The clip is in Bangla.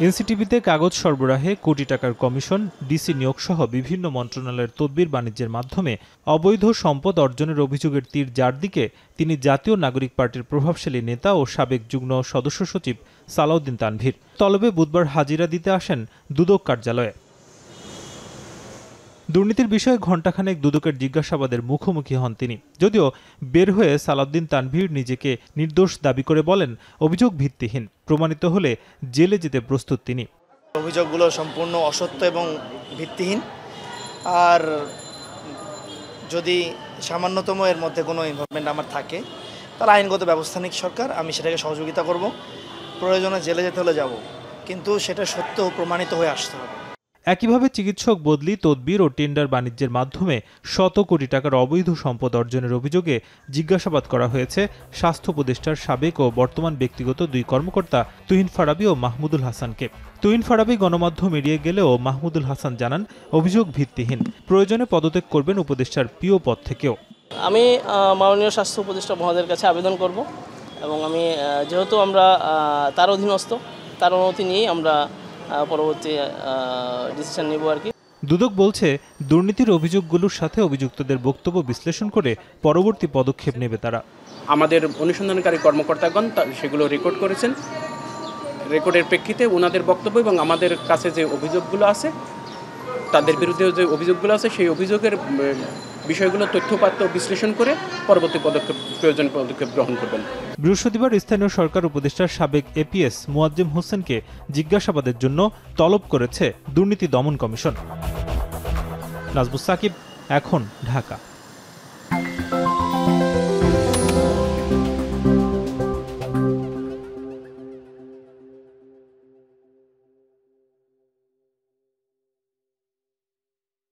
এনসিটিভিতে কাগজ সরবরাহে কোটি টাকার কমিশন, ডিসি নিয়োগ সহ বিভিন্ন মন্ত্রণালয়ের তদবির বাণিজ্যের মাধ্যমে অবৈধ সম্পদ অর্জনের অভিযোগের তীর যার দিকে তিনি জাতীয় নাগরিক পার্টির প্রভাবশালী নেতা ও সাবেক যুগ্ম সদস্য সচিব সালাউদ্দিন তানভীর। তলবে বুধবার হাজিরা দিতে আসেন দুদক কার্যালয়ে। দুর্নীতির বিষয়ে ঘণ্টাখানেক দুদকের জিজ্ঞাসাবাদের মুখোমুখি হন তিনি। যদিও বের হয়ে সালাউদ্দিন তানভীর নিজেকে নির্দোষ দাবি করে বলেন, অভিযোগ ভিত্তিহীন, প্রমাণিত হলে জেলে যেতে প্রস্তুত তিনি। অভিযোগগুলো সম্পূর্ণ অসত্য এবং ভিত্তিহীন। আর যদি সামান্যতম এর মধ্যে কোনো ইনভলভমেন্ট আমার থাকে তাহলে আইনগত ব্যবস্থা নিক সরকার, আমি সেটাকে সহযোগিতা করব। প্রয়োজনে জেলে যেতে হলে যাব, কিন্তু সেটা সত্য প্রমাণিত হয়ে আসতে হবে। একইভাবে চিকিৎসক বদলি, তদবির ও টেন্ডার বাণিজ্যের মাধ্যমে শত কোটি টাকার অবৈধ সম্পদ অর্জনের অভিযোগে জিজ্ঞাসাবাদ করা হয়েছে স্বাস্থ্য উপদেষ্টার সাবেক ও বর্তমান ব্যক্তিগত দুই কর্মকর্তা তুহিন ফারাবী ও মাহমুদুল হাসানকে। তুহিন ফারাবী গণমাধ্যম এড়িয়ে গেলেও মাহমুদুল হাসান জানান, অভিযোগ ভিত্তিহীন, প্রয়োজনে পদত্যাগ করবেন উপদেষ্টার পিও পদ থেকেও। আমি মাননীয় স্বাস্থ্য উপদেষ্টা মহোদয়ের কাছে আবেদন করব এবং আমি যেহেতু আমরা তার অধীনস্থ, তার অনুমতি নিয়েই আমরা পরবর্তী ডিসিশন নেব আর কি। দুদক বলছে, দুর্নীতির অভিযোগগুলোর সাথে অভিযুক্তদের বক্তব্য বিশ্লেষণ করে পরবর্তী পদক্ষেপ নেবে তারা। আমাদের অনুসন্ধানকারী কর্মকর্তাগণ সেগুলো রেকর্ড করেছেন। রেকর্ডের প্রেক্ষিতে ওনাদের বক্তব্য এবং আমাদের কাছে যে অভিযোগগুলো আছে, তাদের বিরুদ্ধে যে অভিযোগগুলো আছে, সেই অভিযোগের বিষয়গুলো তথ্যপাত্র বিশ্লেষণ করে পরবর্তী প্রয়োজনীয় পদক্ষেপ গ্রহণ করবেন। বৃহস্পতিবার স্থানীয় সরকার উপদেষ্টার সাবেক এপিএস মুয়াজ্জেম হোসেনকে জিজ্ঞাসাবাদের জন্য তলব করেছে দুর্নীতি দমন কমিশন। নাজমুস সাকিব, এখন, ঢাকা।